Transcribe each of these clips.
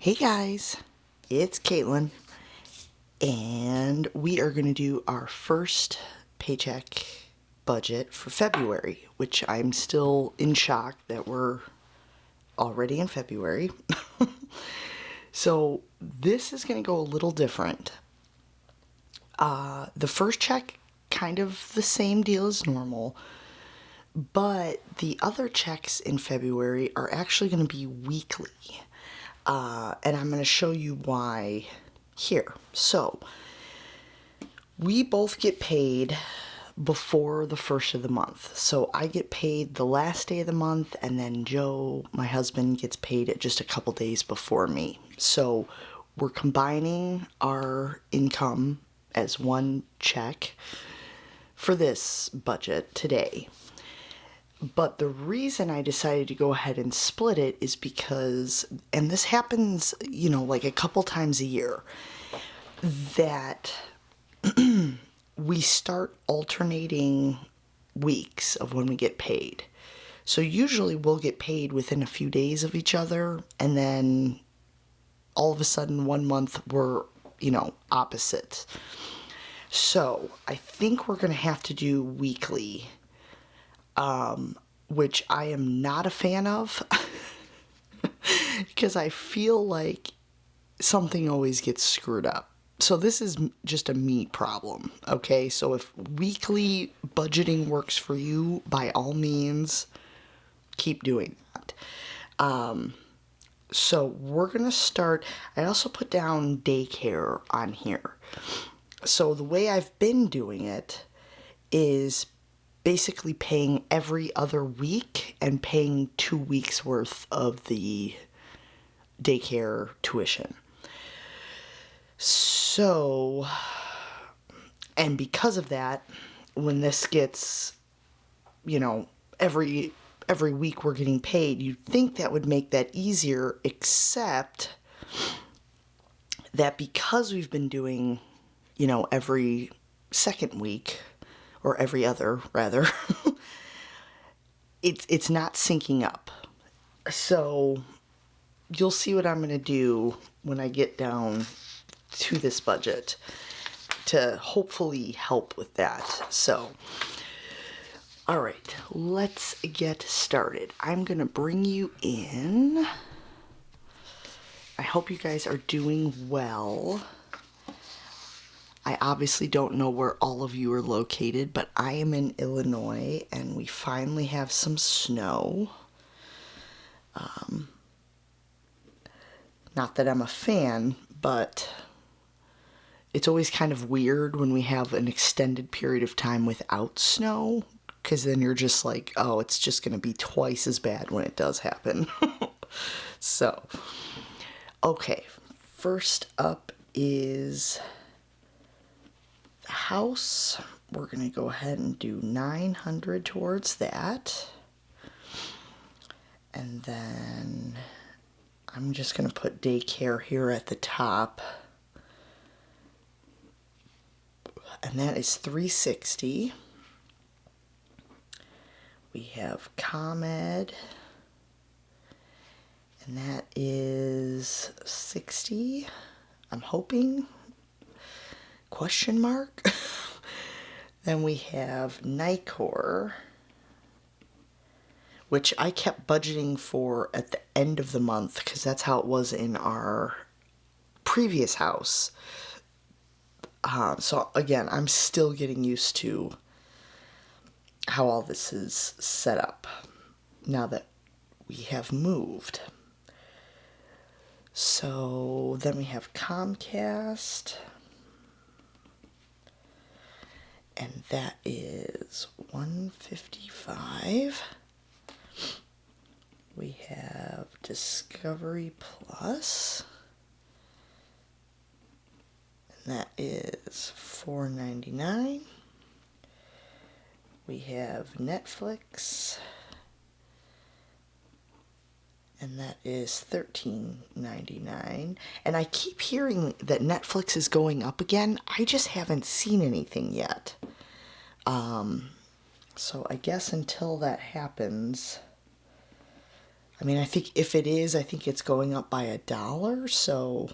Hey guys, it's Caitlin, and we are going to do our first paycheck budget for February, which I'm still in shock that we're already in February. So this is going to go a little different. The first check, kind of the same deal as normal, but the other checks in February are actually going to be weekly. And I'm going to show you why here. So, we both get paid before the first of the month. So, I get paid the last day of the month, and then Joe, my husband, gets paid at just a couple days before me. So, we're combining our income as one check for this budget today. But the reason I decided to go ahead and split it is because, and this happens, like a couple times a year, that we start alternating weeks of when we get paid. So usually we'll get paid within a few days of each other, and then all of a sudden 1 month we're, opposite. So I think we're going to have to do weekly. Which I am not a fan of because I feel like something always gets screwed up. So this is just a me problem, okay? So if weekly budgeting works for you, by all means, keep doing that. So we're going to start. I also put down daycare on here. So the way I've been doing it is basically paying every other week and paying 2 weeks worth of the daycare tuition. So, and because of that, when this gets, every week we're getting paid, you'd think that would make that easier, except that because we've been doing, every second week, or every other, rather, it's not syncing up. So you'll see what I'm going to do when I get down to this budget to hopefully help with that. So, all right, let's get started. I'm going to bring you in. I hope you guys are doing well. I obviously don't know where all of you are located, but I am in Illinois, and we finally have some snow. Not that I'm a fan, but it's always kind of weird when we have an extended period of time without snow, because then you're just like, oh, it's just going to be twice as bad when it does happen. So, okay, first up is house. We're going to go ahead and do 900 towards that. And then I'm just going to put daycare here at the top. And that is 360. We have ComEd. And that is 60. I'm hoping. Question mark. Then we have NICOR, which I kept budgeting for at the end of the month because that's how it was in our previous house. So again, I'm still getting used to how all this is set up now that we have moved. So then we have Comcast. And that is 155. We have Discovery Plus. And that is $4.99. We have Netflix. And that is $13.99. And I keep hearing that Netflix is going up again. I just haven't seen anything yet. So I guess until that happens, I mean, I think if it is, I think it's going up by $1, so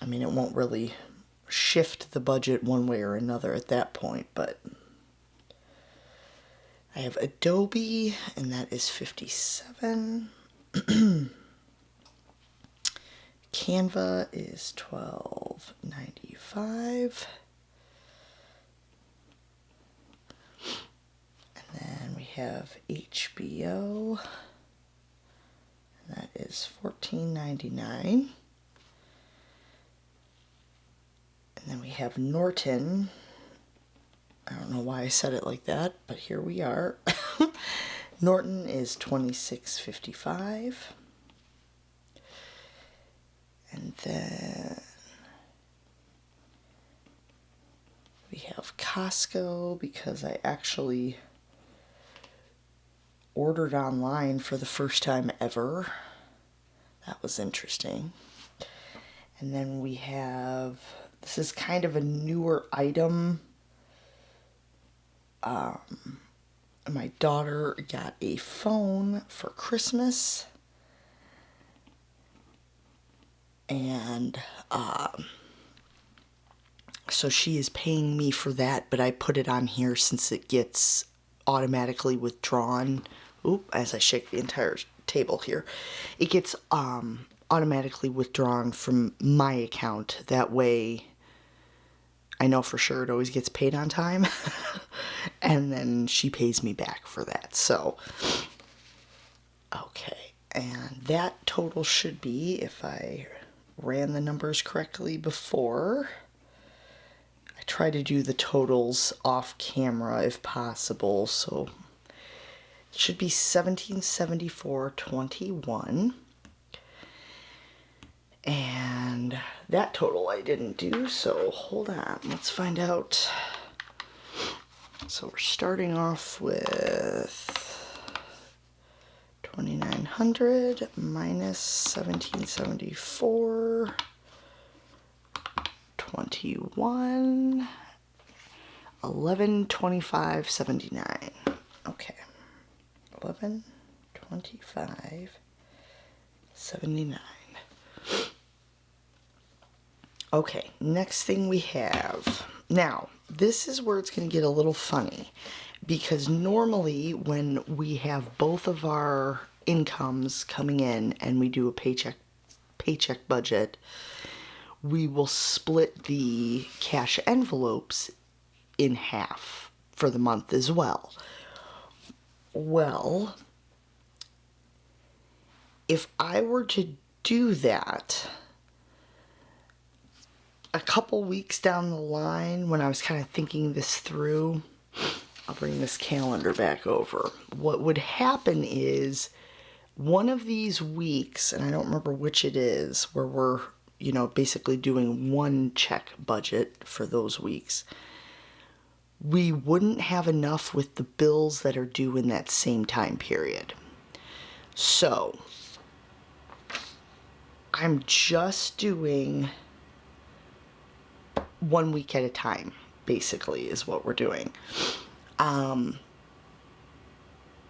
I mean, it won't really shift the budget one way or another at that point, but I have Adobe, and that is $57. Canva is $12.95. And then we have HBO, and that is $14.99. And then we have Norton. I don't know why I said it like that, but here we are. Norton is $26.55. And then we have Costco, because I actually ordered online for the first time ever. That was interesting. And then we have, this is kind of a newer item. My daughter got a phone for Christmas, and so she is paying me for that, but I put it on here since it gets automatically withdrawn. Oop, as I shake the entire table here, it gets automatically withdrawn from my account. That way I know for sure it always gets paid on time. And then she pays me back for that. So, okay. And that total should be, if I ran the numbers correctly before, I try to do the totals off camera if possible. So it should be $1774.21. And that total I didn't do, so hold on, let's find out. So we're starting off with 2,900 minus 1774, 21, 1125.79. Okay, 1125.79. Okay, next thing we have. Now, this is where it's going to get a little funny, because normally when we have both of our incomes coming in and we do a paycheck budget, we will split the cash envelopes in half for the month as well. Well, if I were to do that a couple weeks down the line, when I was kind of thinking this through, I'll bring this calendar back over. What would happen is one of these weeks, and I don't remember which it is, where we're, basically doing one check budget for those weeks, we wouldn't have enough with the bills that are due in that same time period. So I'm just doing 1 week at a time, basically, is what we're doing.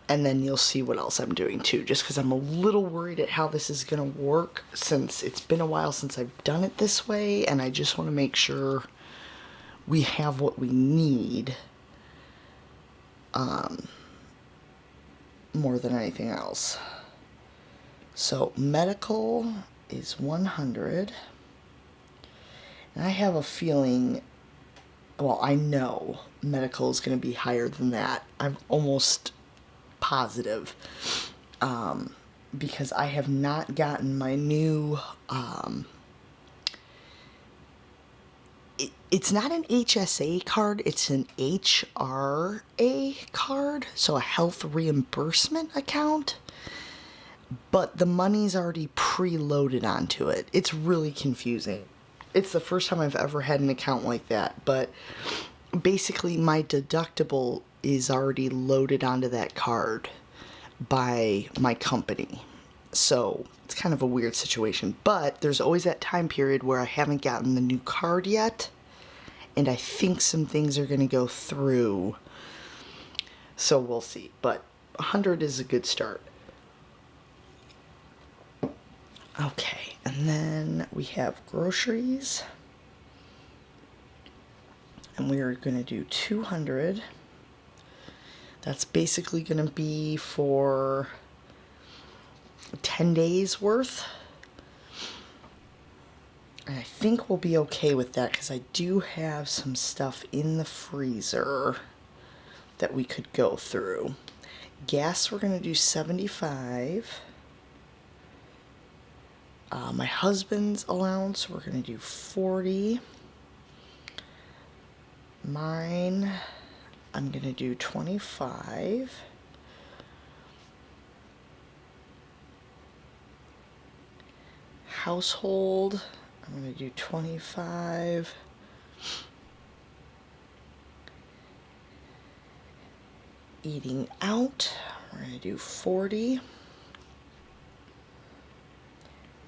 And then you'll see what else I'm doing too, just because I'm a little worried at how this is going to work, since it's been a while since I've done it this way, and I just want to make sure we have what we need, more than anything else. So medical is 100. And I have a feeling, well, I know medical is going to be higher than that. I'm almost positive, because I have not gotten my new, it's not an HSA card, it's an HRA card, so a health reimbursement account, but the money's already preloaded onto it. It's really confusing. It's the first time I've ever had an account like that, but basically my deductible is already loaded onto that card by my company. So it's kind of a weird situation, but there's always that time period where I haven't gotten the new card yet, and I think some things are going to go through, so we'll see. But 100 is a good start. Okay, and then we have groceries. And we are going to do 200. That's basically going to be for 10 days worth. And I think we'll be okay with that because I do have some stuff in the freezer that we could go through. Gas, we're going to do 75. My husband's allowance, we're going to do 40. Mine, I'm going to do 25. Household, I'm going to do 25. Eating out, we're going to do 40.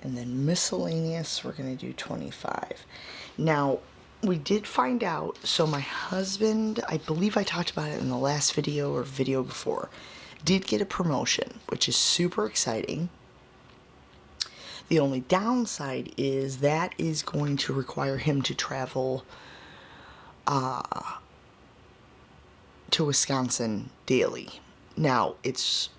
And then miscellaneous, we're going to do 25. Now, we did find out, so my husband, I believe I talked about it in the last video or video before, did get a promotion, which is super exciting. The only downside is that is going to require him to travel to Wisconsin daily. Now, it's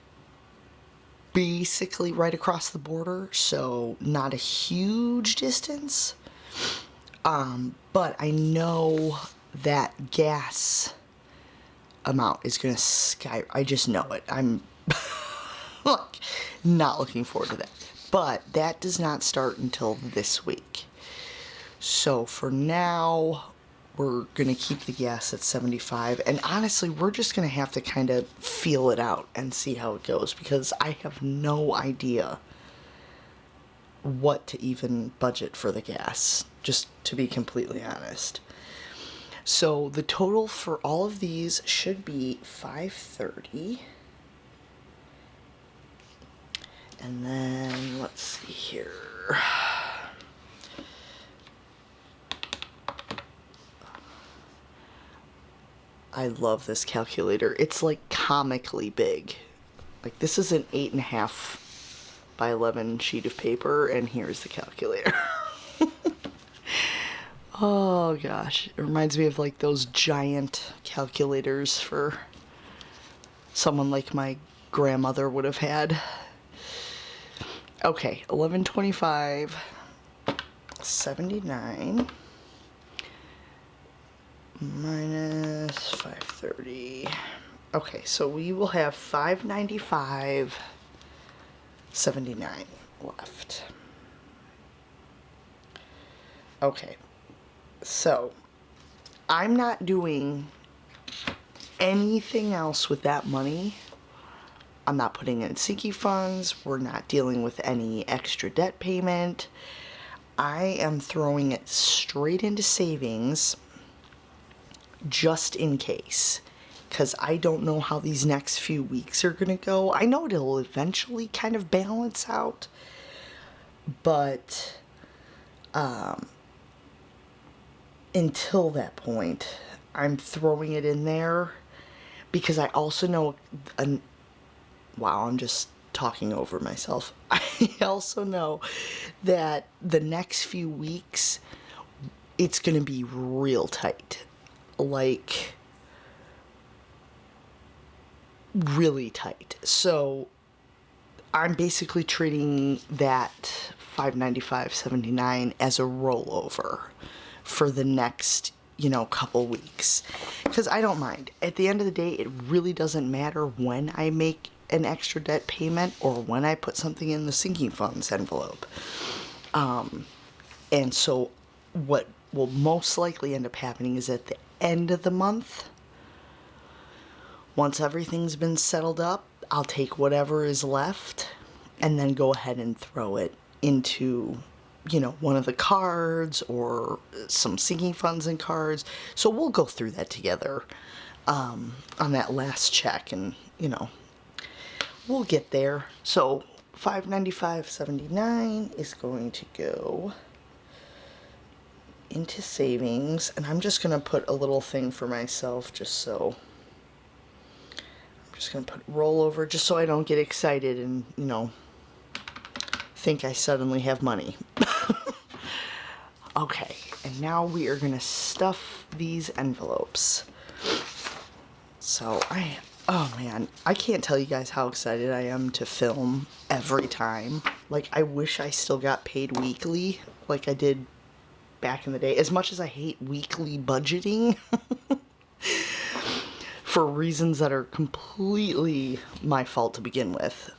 basically right across the border, so not a huge distance. But I know that gas amount is going to sky. I just know it. I'm like, not looking forward to that. But that does not start until this week. So for now, we're going to keep the gas at 75. And honestly, we're just going to have to kind of feel it out and see how it goes, because I have no idea what to even budget for the gas, just to be completely honest. So the total for all of these should be $530. And then let's see here. I love this calculator. It's like comically big. Like, this is an 8.5 by 11 sheet of paper, and here's the calculator. Oh gosh, it reminds me of like those giant calculators for someone like my grandmother would have had. Okay, 1125, 79 minus 530. Okay, so we will have 595.79 left. Okay, so I'm not doing anything else with that money. I'm not putting it in sinking funds. We're not dealing with any extra debt payment. I am throwing it straight into savings just in case, because I don't know how these next few weeks are going to go. I know it'll eventually kind of balance out, but until that point, I'm throwing it in there because I also know, wow, I'm just talking over myself. I also know that the next few weeks, it's going to be real tight. Like, really tight. So I'm basically treating that $595.79 as a rollover for the next, couple weeks, because I don't mind. At the end of the day, it really doesn't matter when I make an extra debt payment or when I put something in the sinking funds envelope. And so what will most likely end up happening is at the end of the month, once everything's been settled up, I'll take whatever is left and then go ahead and throw it into, one of the cards or some sinking funds and cards. So we'll go through that together on that last check, and, we'll get there. So $595.79 is going to go into savings, and I'm just going to put a little thing for myself just so. I'm just going to put rollover just so I don't get excited and, think I suddenly have money. Okay, and now we are gonna stuff these envelopes. So oh man, I can't tell you guys how excited I am to film every time. Like, I wish I still got paid weekly like I did back in the day. As much as I hate weekly budgeting for reasons that are completely my fault to begin with.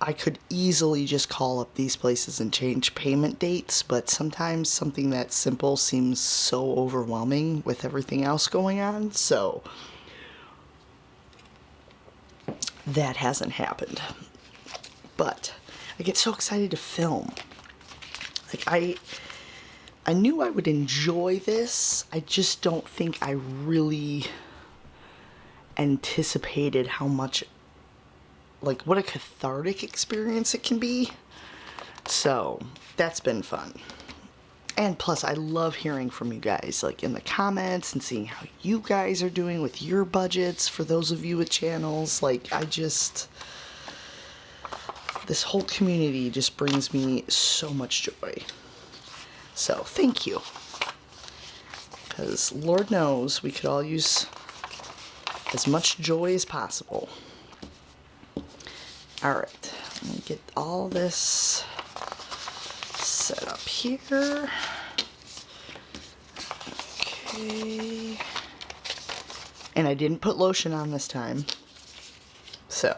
I could easily just call up these places and change payment dates, but sometimes something that simple seems so overwhelming with everything else going on, so that hasn't happened. But I get so excited to film. Like, I knew I would enjoy this. I just don't think I really anticipated how much, like, what a cathartic experience it can be. So that's been fun. And plus, I love hearing from you guys, like in the comments, and seeing how you guys are doing with your budgets for those of you with channels. Like, this whole community just brings me so much joy. So thank you. Because Lord knows we could all use as much joy as possible. Alright, let me get all this set up here. Okay. And I didn't put lotion on this time, so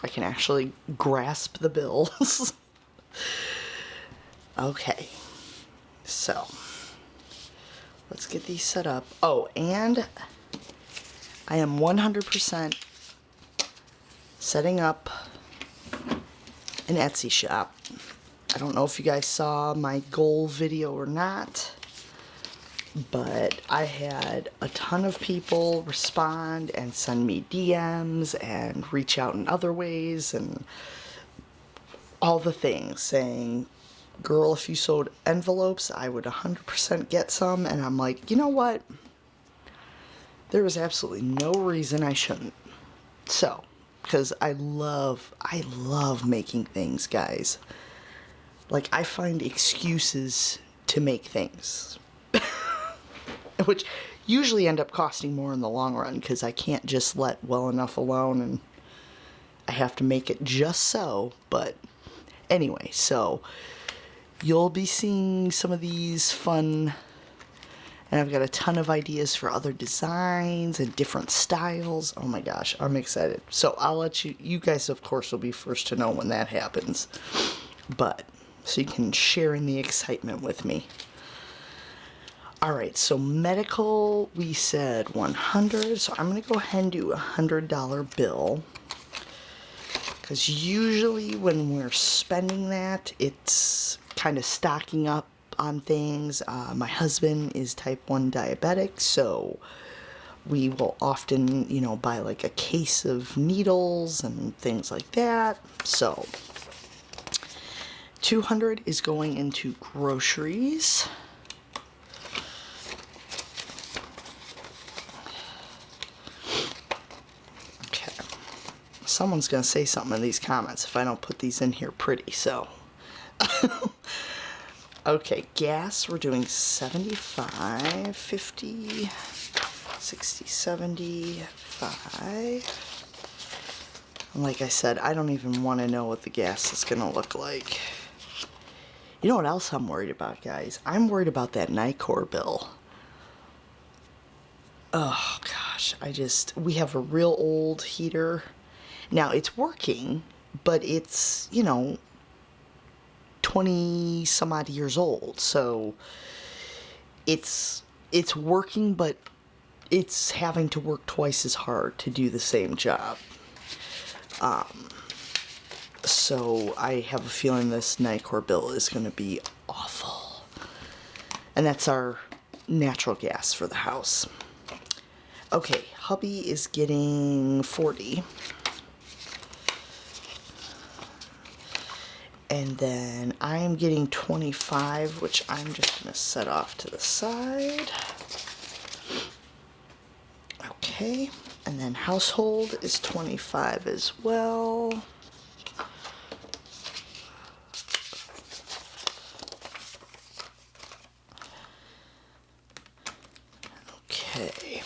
I can actually grasp the bills. Okay, so let's get these set up. Oh, and I am 100% setting up an Etsy shop. I don't know if you guys saw my goal video or not, but I had a ton of people respond and send me DMs and reach out in other ways and all the things, saying, girl, if you sold envelopes, I would 100% get some. And I'm like, you know what? There is absolutely no reason I shouldn't. So, because I love making things, guys. Like, I find excuses to make things. Which usually end up costing more in the long run, because I can't just let well enough alone, and I have to make it just so. But anyway, so you'll be seeing some of these fun, and I've got a ton of ideas for other designs and different styles. Oh my gosh, I'm excited. So I'll let you guys, of course, will be first to know when that happens. But, so you can share in the excitement with me. Alright, so medical, we said 100, so I'm going to go ahead and do a $100 bill. Because usually when we're spending that, it's kind of stocking up on things. My husband is type 1 diabetic, so we will often, you know, buy like a case of needles and things like that. So 200 is going into groceries. Okay. Someone's going to say something in these comments if I don't put these in here pretty, so. Okay, gas, we're doing 75, 50, 60, 75. And like I said, I don't even want to know what the gas is going to look like. You know what else I'm worried about, guys? I'm worried about that Nicor bill. Oh, gosh, we have a real old heater. Now, it's working, but it's, you know, 20 some odd years old, so it's working, but it's having to work twice as hard to do the same job. So I have a feeling this Nicor bill is going to be awful. And that's our natural gas for the house. Okay, hubby is getting 40. And then I'm getting 25, which I'm just going to set off to the side. Okay, and then household is 25 as well. Okay.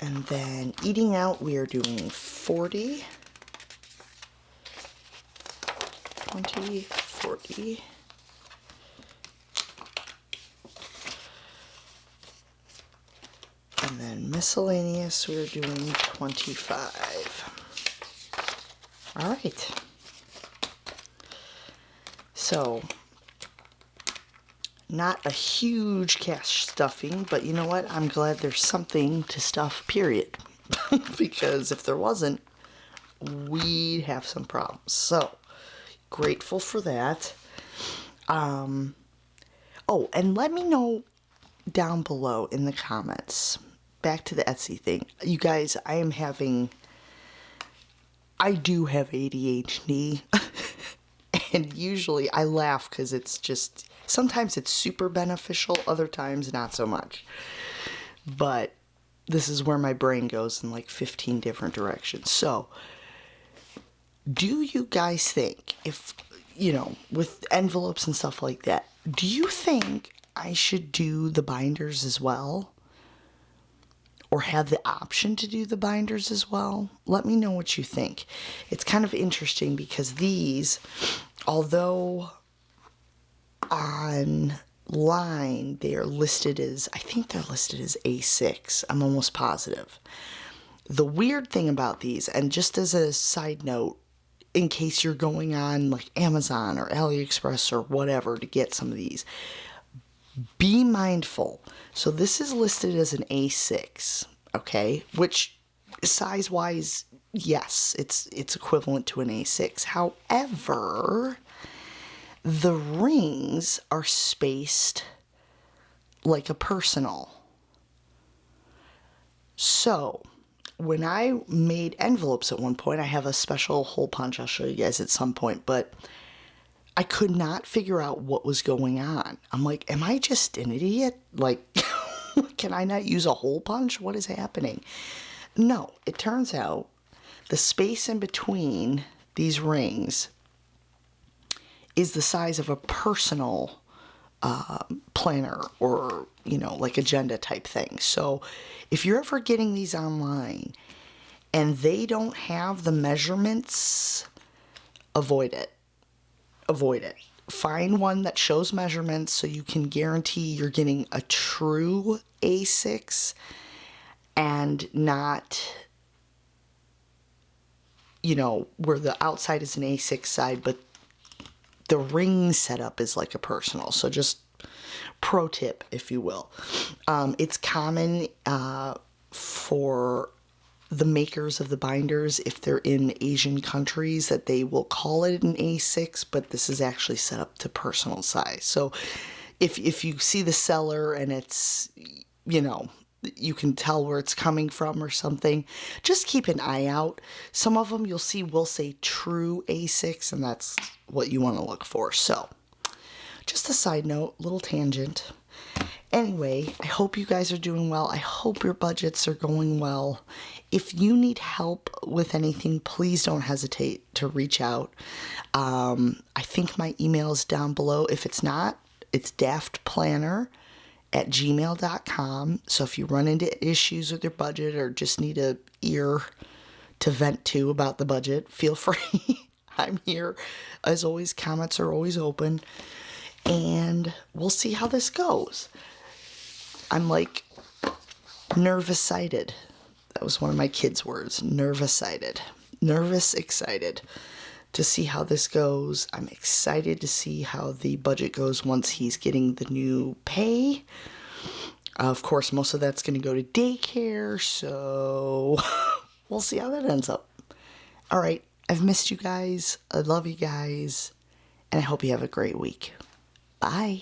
And then eating out, we are doing 40, 20, 40. And then miscellaneous, we're doing 25. All right. So, not a huge cash stuffing, but you know what? I'm glad there's something to stuff, period. Because if there wasn't, we'd have some problems. So, grateful for that. Oh, and let me know down below in the comments. Back to the Etsy thing. You guys, I do have ADHD. And usually I laugh because it's just, sometimes it's super beneficial, other times not so much. But this is where my brain goes in like 15 different directions. So, do you guys think, if, with envelopes and stuff like that, do you think I should do the binders as well? Or have the option to do the binders as well? Let me know what you think. It's kind of interesting because these, although online they are listed as, I think they're listed as A6. I'm almost positive. The weird thing about these, and just as a side note, in case you're going on like Amazon or AliExpress or whatever to get some of these, be mindful. So this is listed as an A6, okay? Which size-wise, yes, it's equivalent to an A6. However, the rings are spaced like a personal. So, when I made envelopes at one point, I have a special hole punch I'll show you guys at some point, but I could not figure out what was going on. I'm like, am I just an idiot? Like, can I not use a hole punch? What is happening? No, it turns out the space in between these rings is the size of a personal planner or, like agenda type thing. So if you're ever getting these online and they don't have the measurements, avoid it. Avoid it. Find one that shows measurements so you can guarantee you're getting a true A6 and not, where the outside is an A6 side, but the ring setup is like a personal. So just pro tip, if you will. It's common for the makers of the binders, if they're in Asian countries, that they will call it an A6, but this is actually set up to personal size. So if you see the seller and it's, you can tell where it's coming from or something, just keep an eye out. Some of them you'll see will say true A6, and that's what you want to look for. So just a side note, little tangent. Anyway, I hope you guys are doing well. I hope your budgets are going well. If you need help with anything, please don't hesitate to reach out. I think my email is down below. If it's not, it's daftplanner@gmail.com. So if you run into issues with your budget or just need an ear to vent to about the budget, feel free. I'm here. As always, comments are always open. And we'll see how this goes. I'm like nervous-sighted. That was one of my kids' words, nervous-sighted. Nervous, excited to see how this goes. I'm excited to see how the budget goes once he's getting the new pay. Of course, most of that's going to go to daycare, so we'll see how that ends up. All right, I've missed you guys. I love you guys, and I hope you have a great week. Bye.